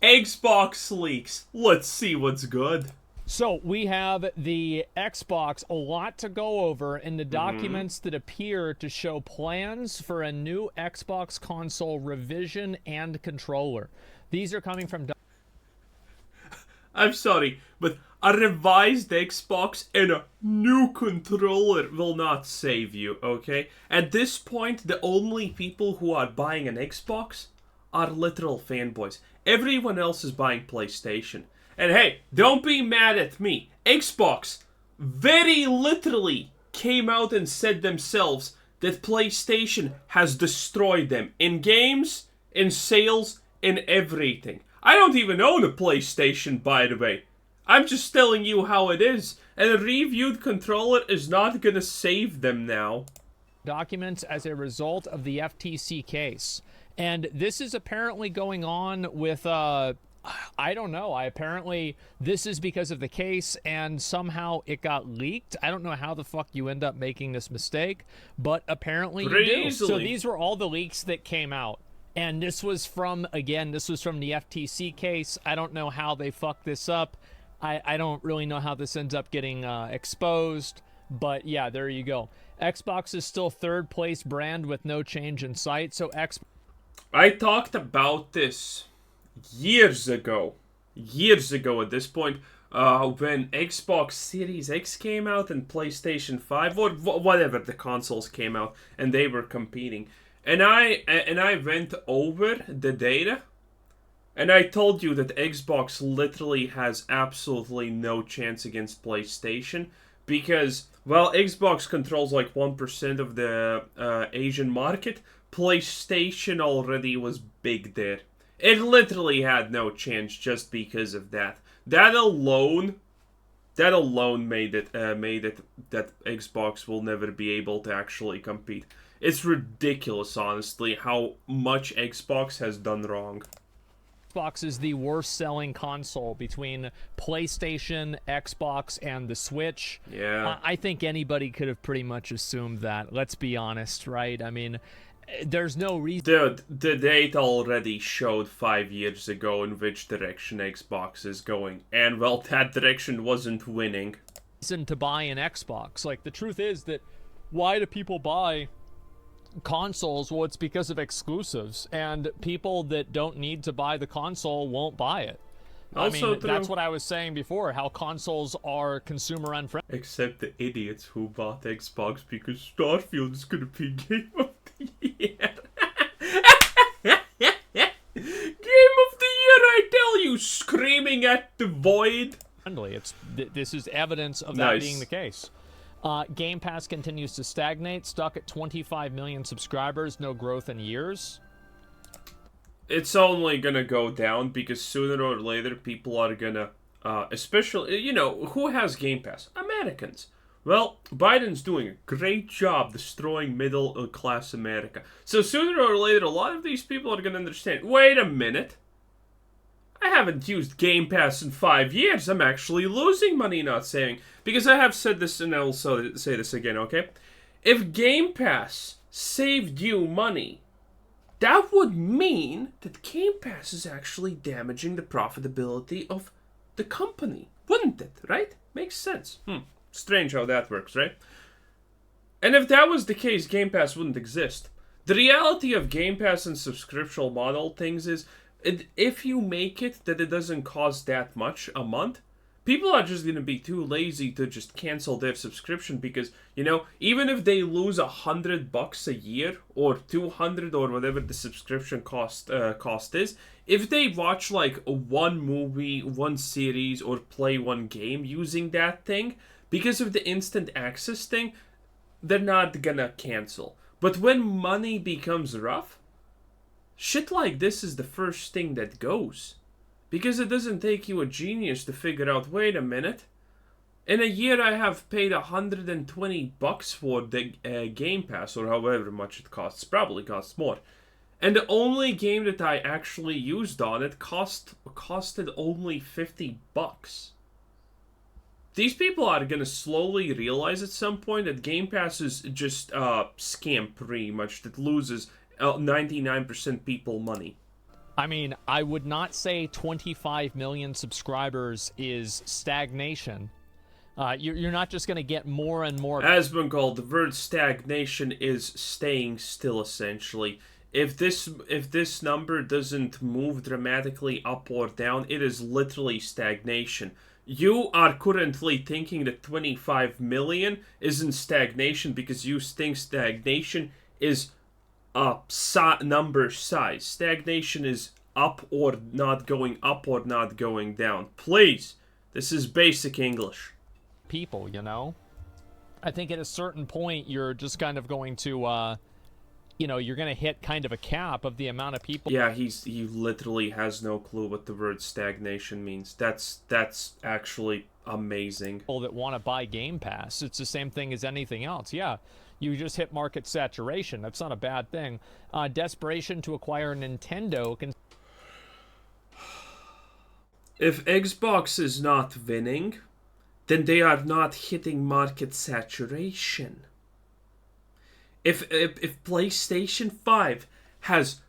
Xbox leaks. Let's see what's good. So we have the Xbox, a lot to go over in the Mm-hmm. documents that appear to show plans for a new Xbox console revision and controller. These are coming from I'm sorry, but a revised Xbox and a new controller will not save you, okay? At this point, the only people who are buying an Xbox are literal fanboys. Everyone else is buying PlayStation. And hey, don't be mad at me. Xbox very literally came out and said themselves that PlayStation has destroyed them in games, in sales, in everything. I don't even own a PlayStation, by the way. I'm just telling you how it is. And a reviewed controller is not gonna save them now. documents as a result of the FTC case. And this is apparently going on with I don't know. Apparently this is because of the case and somehow it got leaked. I don't know how the fuck you end up making this mistake, but apparently you Pretty do. So easily. these were all the leaks that came out. And this was from the FTC case. I don't know how they fucked this up. I don't really know how this ends up getting exposed. But yeah, there you go. Xbox is still third place brand with no change in sight. So I talked about this years ago. Years ago at this point, when Xbox Series X came out and PlayStation 5 or whatever the consoles came out and they were competing. And I went over the data and I told you that Xbox literally has absolutely no chance against PlayStation because, well, Xbox controls like 1% of the Asian market. PlayStation already was big there. It literally had no chance just because of that. That alone made it that Xbox will never be able to actually compete. It's ridiculous, honestly, how much Xbox has done wrong. Xbox is the worst selling console between PlayStation, Xbox, and the Switch. Yeah. I think anybody could have pretty much assumed that. Let's be honest, right? I mean, there's no reason Dude, the data already showed 5 years ago in which direction Xbox is going. And, well, that direction wasn't winning. to buy an Xbox. Like, the truth is that why do people buy consoles? Well, it's because of exclusives, and people that don't need to buy the console won't buy it. Also true. That's what I was saying before, how consoles are consumer unfriendly. Except the idiots who bought Xbox because Starfield is gonna be Game of the Year. Game of the Year, I tell you, screaming at the void. This is evidence of that Nice. being the case. Game Pass continues to stagnate, stuck at 25 million subscribers, no growth in years. It's only gonna go down because sooner or later people are gonna, especially, who has Game Pass? Americans. Well, Biden's doing a great job destroying middle class America. So sooner or later, a lot of these people are gonna understand, wait a minute. I haven't used Game Pass in 5 years. I'm actually losing money, not saving. Because I have said this and I will say this again, okay? If Game Pass saved you money, that would mean that Game Pass is actually damaging the profitability of the company. Wouldn't it, right? Makes sense. Strange how that works, right? And if that was the case, Game Pass wouldn't exist. The reality of Game Pass and subscription model things is, if you make it that it doesn't cost that much a month, people are just going to be too lazy to just cancel their subscription because, even if they lose $100 a year or 200 or whatever the subscription cost is, if they watch like one movie, one series, or play one game using that thing, because of the instant access thing, they're not gonna cancel. But when money becomes rough, shit like this is the first thing that goes. Because it doesn't take you a genius to figure out, wait a minute, in a year I have paid $120 for the Game Pass, or however much it costs. Probably costs more. And the only game that I actually used on it costed only $50. These people are gonna slowly realize at some point that Game Pass is just a scam pretty much that loses 99% people money. I mean, I would not say 25 million subscribers is stagnation. You're not just going to get more and more. Asmongold, the word stagnation is staying still, essentially. If this number doesn't move dramatically up or down, it is literally stagnation. You are currently thinking that 25 million isn't stagnation because you think stagnation is a number size. Stagnation is up or not going down. Please, this is basic English. People, you know? I think at a certain point, you're just kind of going to, you're going to hit kind of a cap of the amount of people. Yeah, he literally has no clue what the word stagnation means. That's actually amazing. People that want to buy Game Pass. It's the same thing as anything else. Yeah, you just hit market saturation. That's not a bad thing. Desperation to acquire Nintendo can. If Xbox is not winning, then they are not hitting market saturation. If PlayStation 5 has,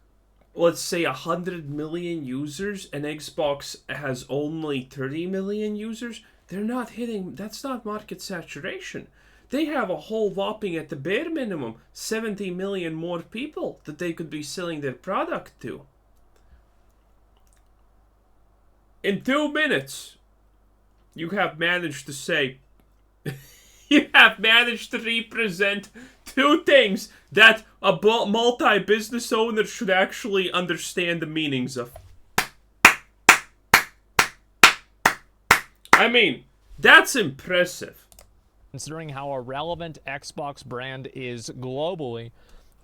let's say, 100 million users and Xbox has only 30 million users, they're not hitting, that's not market saturation. They have a whole whopping, at the bare minimum, 70 million more people that they could be selling their product to. In 2 minutes, you have managed to say, you have managed to represent two things that a multi-business owner should actually understand the meanings of. I mean, that's impressive. Considering how irrelevant Xbox brand is globally,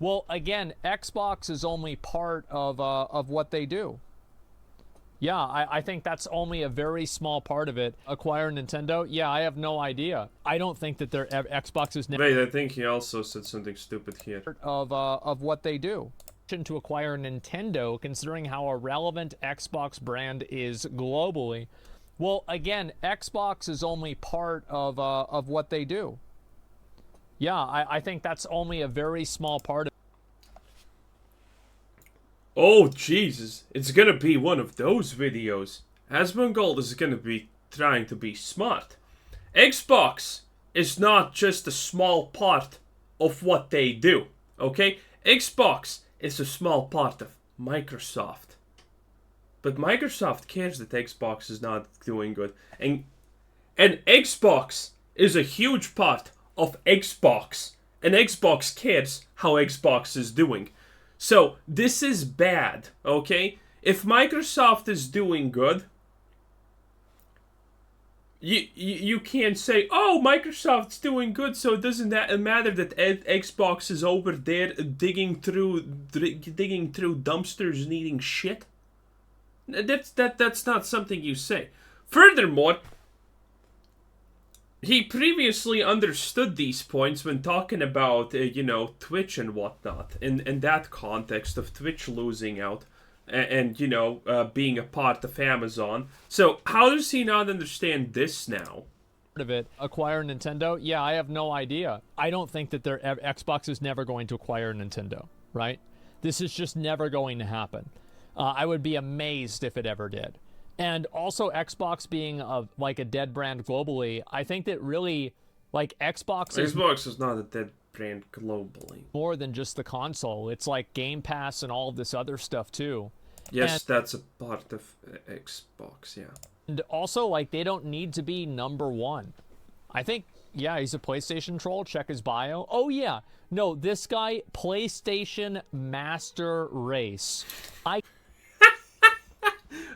well, again, Xbox is only part of what they do. Yeah, I think that's only a very small part of it. Acquire Nintendo? Yeah, I have no idea. I don't think that their Xbox is. Wait, I think he also said something stupid here. Of what they do. To acquire Nintendo, considering how irrelevant Xbox brand is globally. Well, again, Xbox is only part of what they do. Yeah, I think that's only a very small part of. Oh, Jesus. It's gonna be one of those videos. Asmongold is gonna be trying to be smart. Xbox is not just a small part of what they do, okay? Xbox is a small part of Microsoft. But Microsoft cares that Xbox is not doing good. And Xbox is a huge part of Xbox. And Xbox cares how Xbox is doing. So, this is bad, okay? If Microsoft is doing good, you can't say, oh, Microsoft's doing good, so it doesn't matter that Xbox is over there digging through dumpsters and eating shit. That's not something you say. Furthermore, he previously understood these points when talking about, Twitch and whatnot. In that context of Twitch losing out and being a part of Amazon. So, how does he not understand this now? Of it, acquire Nintendo? Yeah, I have no idea. I don't think that their Xbox is never going to acquire Nintendo, right? This is just never going to happen. I would be amazed if it ever did. And also Xbox being a dead brand globally, I think that really, Xbox is not a dead brand globally. More than just the console. It's like Game Pass and all of this other stuff too. Yes, that's a part of Xbox, yeah. And also, they don't need to be number one. I think, yeah, he's a PlayStation troll. Check his bio. Oh, yeah. No, this guy, PlayStation Master Race.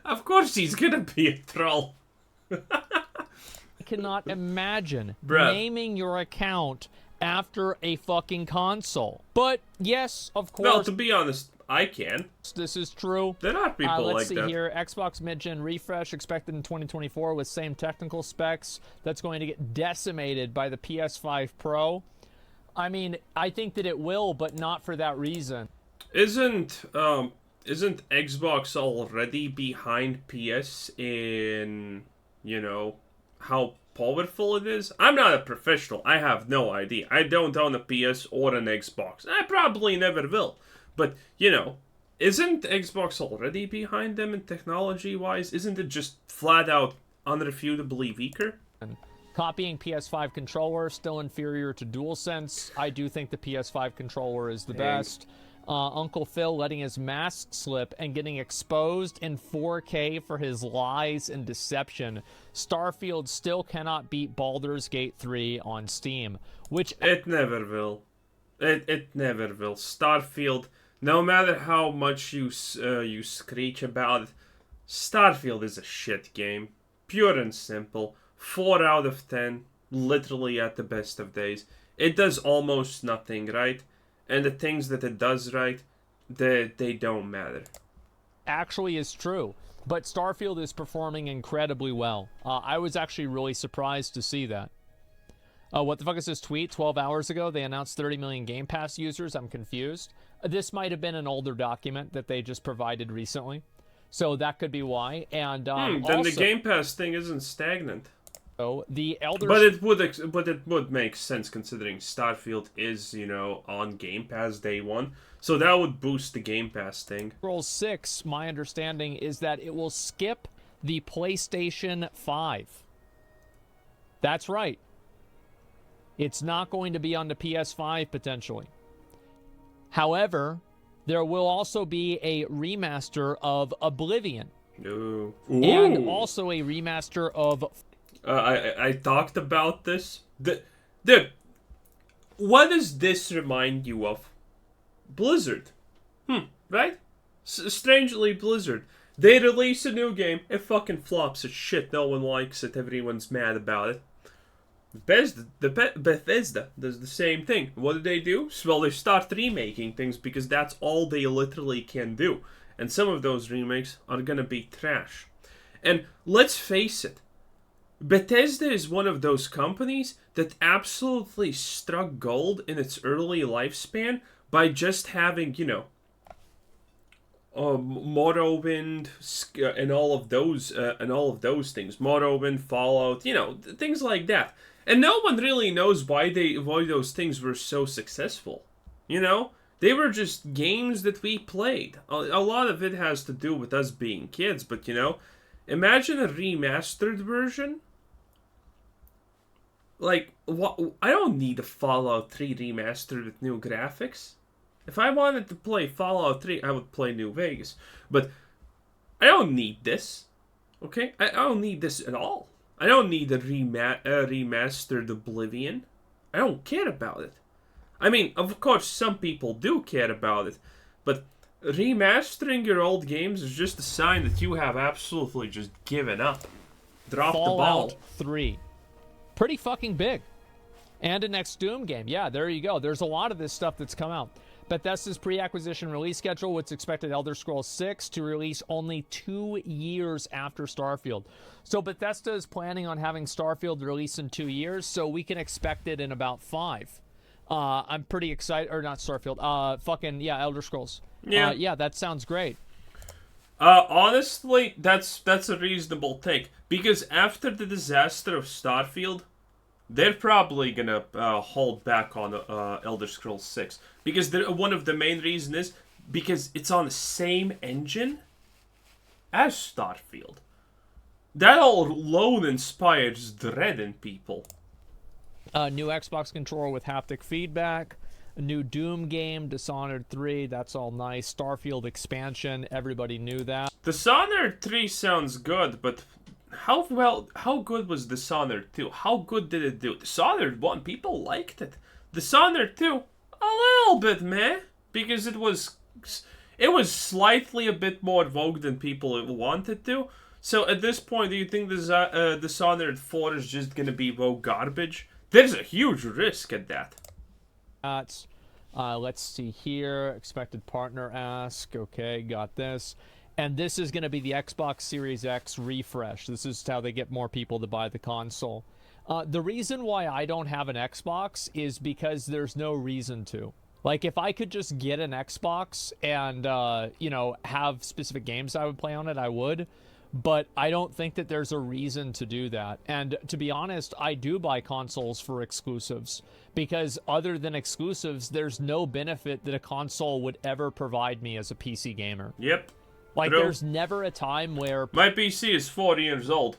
Of course he's gonna be a troll. I cannot imagine Bruh. naming your account after a fucking console. But yes, of course. Well, to be honest, I can. This is true. There are people like that. Let's see here. Xbox mid-gen refresh expected in 2024 with same technical specs. That's going to get decimated by the PS5 Pro. I mean, I think that it will, but not for that reason. Isn't Xbox already behind PS in, how powerful it is? I'm not a professional. I have no idea. I don't own a PS or an Xbox. I probably never will. But, isn't Xbox already behind them in technology-wise? Isn't it just flat out unrefutably weaker? Copying PS5 controller, still inferior to DualSense. I do think the PS5 controller is the best. Uncle Phil letting his mask slip and getting exposed in 4K for his lies and deception. Starfield still cannot beat Baldur's Gate 3 on Steam, which... It never will. It never will. Starfield, no matter how much you screech about it, Starfield is a shit game. Pure and simple. 4 out of 10, literally at the best of days. It does almost nothing right, and the things that it does right, they don't matter. Actually is true, but Starfield is performing incredibly well. I was actually really surprised to see that. What the fuck is this tweet? 12 hours ago, they announced 30 million Game Pass users. I'm confused. This might have been an older document that they just provided recently, so that could be why. And then also, the Game Pass thing isn't stagnant. The Elder... But it would make sense considering Starfield is, on Game Pass day one. So that would boost the Game Pass thing. Scrolls 6, my understanding is that it will skip the PlayStation 5. That's right. It's not going to be on the PS5 potentially. However, there will also be a remaster of Oblivion. Ooh. And also a remaster of... I talked about this. Dude, what does this remind you of? Blizzard. Right? Strangely, Blizzard. They release a new game, it fucking flops as shit, no one likes it, everyone's mad about it. Bethesda does the same thing. What do? Well, they start remaking things because that's all they literally can do. And some of those remakes are gonna be trash. And let's face it, Bethesda is one of those companies that absolutely struck gold in its early lifespan by just having, Morrowind and all of those things. Morrowind, Fallout, things like that. And no one really knows why those things were so successful. They were just games that we played. A lot of it has to do with us being kids, but imagine a remastered version. Like, what? I don't need a Fallout 3 remastered with new graphics. If I wanted to play Fallout 3, I would play New Vegas. But I don't need this. Okay? I don't need this at all. I don't need a remastered Oblivion. I don't care about it. I mean, of course, some people do care about it. But remastering your old games is just a sign that you have absolutely just given up. Drop the ball. Fallout 3. Pretty fucking big. And a next Doom game. Yeah, there you go. There's a lot of this stuff that's come out. Bethesda's pre-acquisition release schedule, what's expected Elder Scrolls 6 to release only 2 years after Starfield. So Bethesda is planning on having Starfield release in 2 years, so we can expect it in about 5. I'm pretty excited, or not Starfield, Elder Scrolls. Yeah. That sounds great. Honestly, that's a reasonable take. Because after the disaster of Starfield, they're probably gonna hold back on Elder Scrolls 6. Because one of the main reasons is because it's on the same engine as Starfield. That alone inspires dread in people. New Xbox controller with haptic feedback. A new Doom game, Dishonored 3, that's all nice. Starfield expansion, everybody knew that. Dishonored 3 sounds good, but how good was Dishonored 2? How good did it do? Dishonored 1, people liked it. Dishonored 2, a little bit meh, because it was slightly a bit more vogue than people wanted to. So at this point, do you think Dishonored 4 is just gonna be vogue garbage? There's a huge risk at that. Let's see here. Expected partner ask. Okay, got this. And this is going to be the Xbox Series X refresh. This is how they get more people to buy the console. The reason why I don't have an Xbox is because there's no reason to. Like, if I could just get an Xbox and, have specific games I would play on it, I would. But I don't think that there's a reason to do that. And to be honest, I do buy consoles for exclusives because other than exclusives, there's no benefit that a console would ever provide me as a PC gamer. Yep. Like, True. there's never a time where... My PC is 40 years old.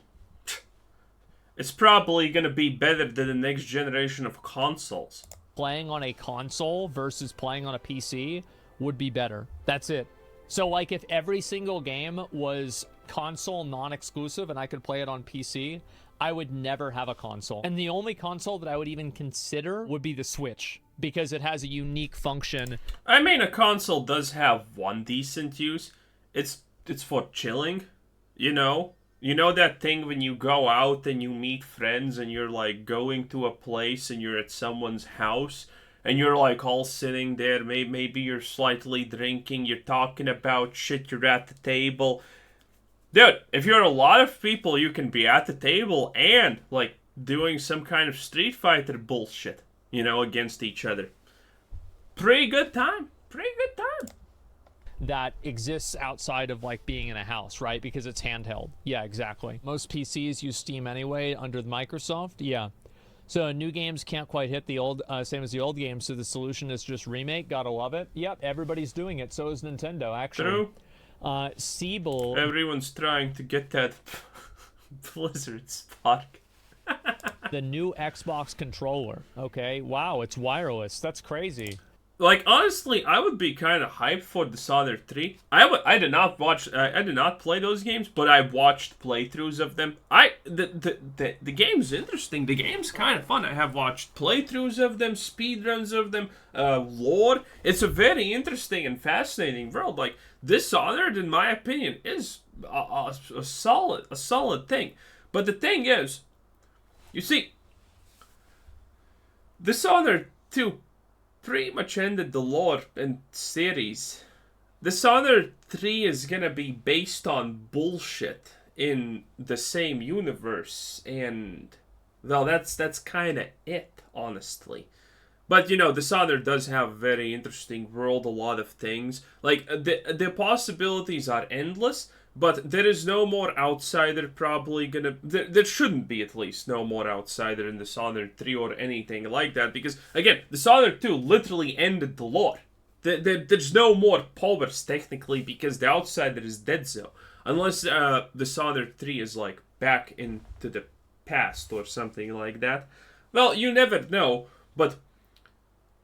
It's probably going to be better than the next generation of consoles. Playing on a console versus playing on a PC would be better. That's it. So, like, if every single game was console non-exclusive and I could play it on PC, I would never have a console. And the only console that I would even consider would be the Switch, because it has a unique function. I mean, a console does have one decent use. It's for chilling, you know? You know that thing when you go out and you meet friends and you're, like, going to a place and you're at someone's house and you're, like, all sitting there, maybe you're slightly drinking, you're talking about shit, you're at the table. Dude, if you're a lot of people, you can be at the table and, like, doing some kind of Street Fighter bullshit, you know, against each other. Pretty good time. That exists outside of, like, being in a house, right? Because it's handheld. Yeah, exactly. Most PCs use Steam anyway under Microsoft. Yeah. So new games can't quite hit the old, same as the old games, so the solution is just remake. Gotta love it. Yep, everybody's doing it. So is Nintendo, actually. True. Siebel... Everyone's trying to get that Blizzard spark. The new Xbox controller. Okay, wow, it's wireless. That's crazy. Like, honestly, I would be kind of hyped for Dishonored 3. I did not play those games, but I watched playthroughs of them. The game's interesting. The game's kind of fun. I have watched playthroughs of them, speedruns of them, lore. It's a very interesting and fascinating world. Like, Dishonored, in my opinion, is a solid thing. But the thing is, you see, Dishonored 2 pretty much ended the lore and series. Dishonored 3 is gonna be based on bullshit in the same universe, and well, that's kind of it, honestly. But you know, Dishonored does have a very interesting world, a lot of things. Like the possibilities are endless. But there is no more outsider probably gonna... There shouldn't be, at least, no more outsider in Dishonored 3 or anything like that. Because, again, Dishonored 2 literally ended the lore. There's no more powers, technically, because the outsider is dead, so. Unless Dishonored 3 is, like, back into the past or something like that. Well, you never know, but...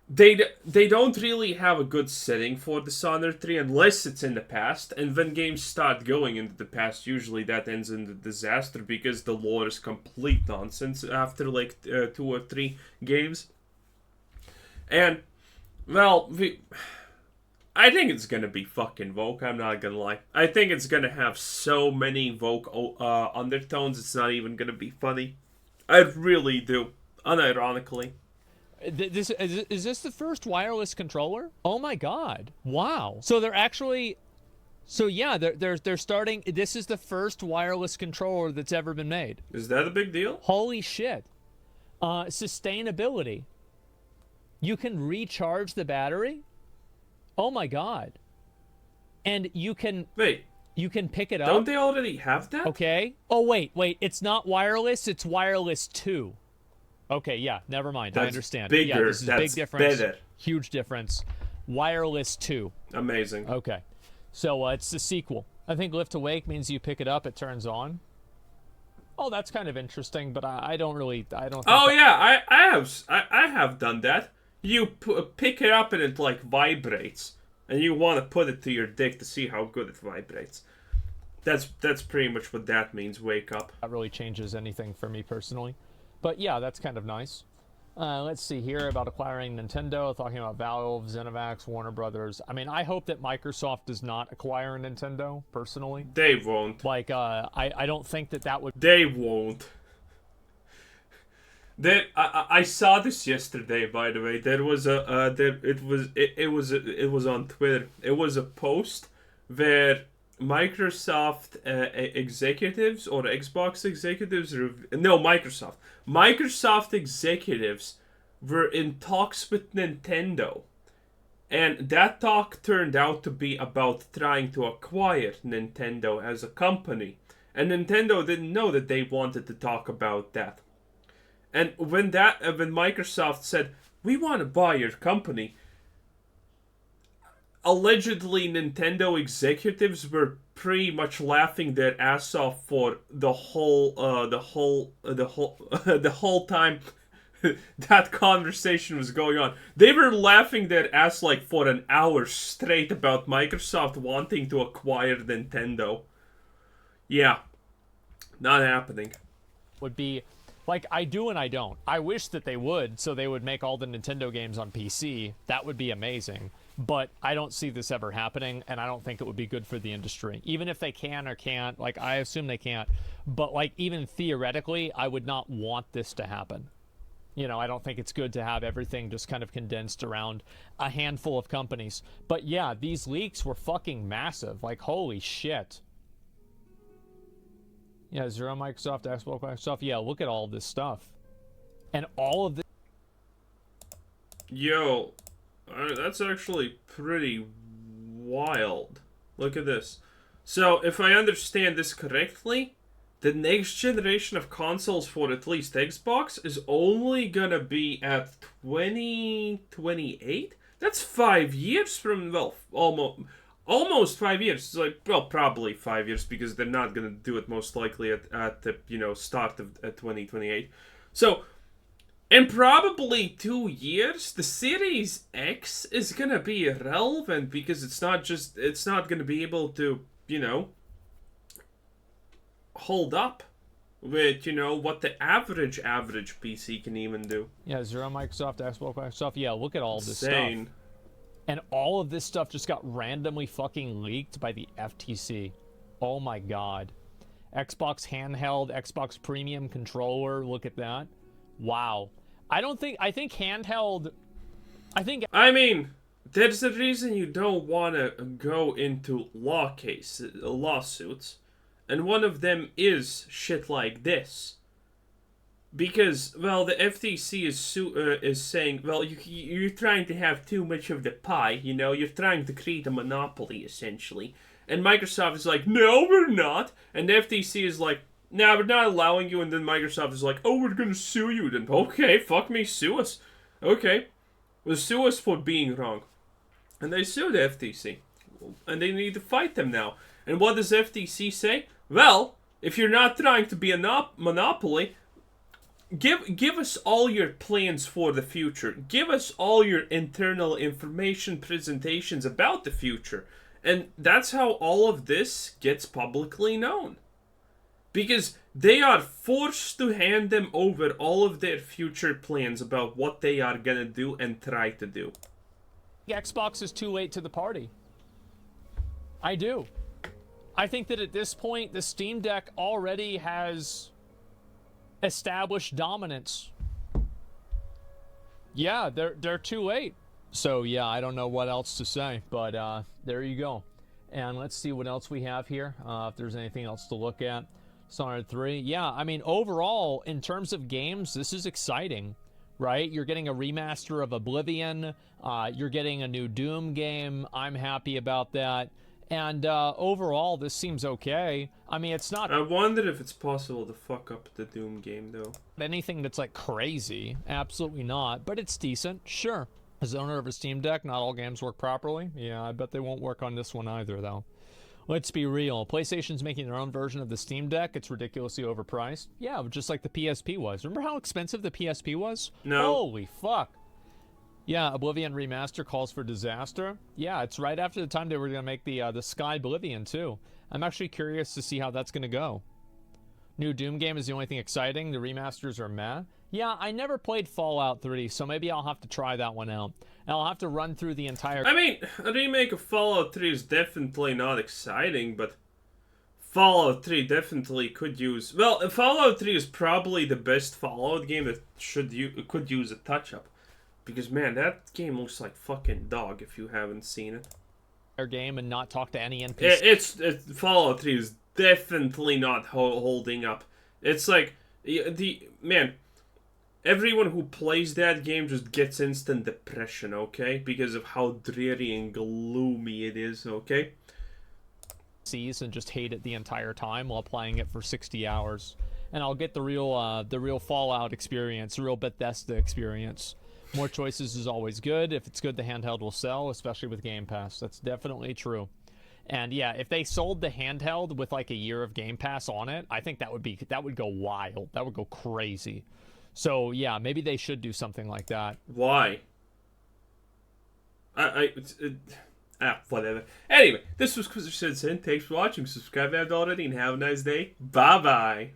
They don't really have a good setting for Dishonored 3 unless it's in the past, and when games start going into the past, usually that ends in the disaster because the lore is complete nonsense after like 2 or 3 games. And, well, I think it's gonna be fucking woke, I'm not gonna lie. I think it's gonna have so many woke undertones, it's not even gonna be funny. I really do, unironically. Is this the first wireless controller? Oh my god! Wow. So they're actually, so yeah, they're starting. This is the first wireless controller that's ever been made. Is that a big deal? Holy shit! Sustainability. You can recharge the battery. Oh my god! And you can You can pick it up. Don't they already have that? Okay. Oh wait. It's not wireless. It's wireless 2. Okay, yeah, never mind. That's I understand. Bigger. Yeah, this is a big difference. Better. Huge difference. Wireless 2. Amazing. Okay. So it's the sequel. I think Lift to Wake means you pick it up, it turns on. Oh, that's kind of interesting, but I don't think yeah, I have done that. You pick it up and it like vibrates, and you want to put it to your dick to see how good it vibrates. That's pretty much what that means. Wake up. That really changes anything for me personally. But yeah, that's kind of nice. Let's see here about acquiring Nintendo, talking about Valve, ZeniMax, Warner Brothers. I mean, I hope that Microsoft does not acquire Nintendo, personally. They won't. Like, I don't think that would... They won't. I saw this yesterday, by the way. There was it was on Twitter. It was a post where Microsoft executives or Xbox executives, Microsoft executives were in talks with Nintendo, and that talk turned out to be about trying to acquire Nintendo as a company. And Nintendo didn't know that they wanted to talk about that. And when Microsoft said, "We want to buy your company," allegedly Nintendo executives were pretty much laughing their ass off for the whole the whole time that conversation was going on. They were laughing their ass like for an hour straight about Microsoft wanting to acquire Nintendo. Yeah, not happening. Would be like, I do and I don't. I wish that they would, so they would make all the Nintendo games on PC. That would be amazing. But I don't see this ever happening, and I don't think it would be good for the industry. Even if they can or can't, like, I assume they can't. But, like, even theoretically, I would not want this to happen. You know, I don't think it's good to have everything just kind of condensed around a handful of companies. But yeah, these leaks were fucking massive. Like, holy shit. Yeah, Zero Microsoft, Xbox Microsoft. Yeah, look at all this stuff. And all of this. Yo, that's actually pretty wild. Look at this. So, if I understand this correctly, the next generation of consoles for at least Xbox is only gonna be at 2028? That's 5 years from, well, almost 5 years. It's like, well, probably 5 years, because they're not gonna do it most likely at the, start of 2028. So, in probably 2 years, the Series X is gonna be irrelevant, because it's not gonna be able to, hold up with, what the average PC can even do. Yeah, Zero Microsoft, Xbox Microsoft. Yeah, look at all this Insane. stuff. And all of this stuff just got randomly fucking leaked by the FTC. Oh my god. Xbox handheld, Xbox premium controller, look at that. Wow. I think handheld, I mean, there's a reason you don't want to go into lawsuits, and one of them is shit like this. Because, well, the FTC is saying, well, you're trying to have too much of the pie, you're trying to create a monopoly, essentially. And Microsoft is like, no, we're not. And the FTC is like, nah, we're not allowing you. And then Microsoft is like, oh, we're gonna sue you. Then, okay, fuck me, sue us. Okay, well, sue us for being wrong. And they sue the FTC. And they need to fight them now. And what does FTC say? Well, if you're not trying to be a monopoly, give us all your plans for the future. Give us all your internal information presentations about the future. And that's how all of this gets publicly known. Because they are forced to hand them over all of their future plans about what they are gonna do and try to do. Xbox is too late to the party. I do. I think that at this point, the Steam Deck already has established dominance. Yeah, they're too late. So yeah, I don't know what else to say, but there you go. And let's see what else we have here. If there's anything else to look at. Dishonored 3. Yeah, I mean, overall, in terms of games, this is exciting, right? You're getting a remaster of Oblivion. You're getting a new Doom game. I'm happy about that. And overall, this seems okay. I mean, it's not... I wonder if it's possible to fuck up the Doom game, though. anything that's, like, crazy. Absolutely not. But it's decent. Sure. As owner of a Steam Deck, not all games work properly. Yeah, I bet they won't work on this one either, though. Let's be real. PlayStation's making their own version of the Steam Deck. It's ridiculously overpriced. Yeah, just like the PSP was. Remember how expensive the PSP was? No. Holy fuck. Yeah, Oblivion Remaster calls for disaster. Yeah, it's right after the time they were going to make the Sky Oblivion, too. I'm actually curious to see how that's going to go. New Doom game is the only thing exciting. The remasters are meh. Yeah, I never played Fallout 3, so maybe I'll have to try that one out. And I'll have to run through the entire... I mean, a remake of Fallout 3 is definitely not exciting, but Fallout 3 definitely could use... Well, Fallout 3 is probably the best Fallout game that could use a touch-up. Because, man, that game looks like fucking dog if you haven't seen it. Game and not talk to any NPC. It's Fallout 3 is definitely not holding up. It's like, man, everyone who plays that game just gets instant depression, okay? Because of how dreary and gloomy it is, okay? seas and just hate it the entire time while playing it for 60 hours. And I'll get the real Fallout experience, the real Bethesda experience. More choices is always good. If it's good, the handheld will sell, especially with Game Pass. That's definitely true. And yeah, if they sold the handheld with like a year of Game Pass on it, I think that would go wild. That would go crazy. So yeah, maybe they should do something like that. Why? Whatever. Anyway, this was Chris Citizen. Thanks for watching. Subscribe if you haven't already, and have a nice day. Bye bye.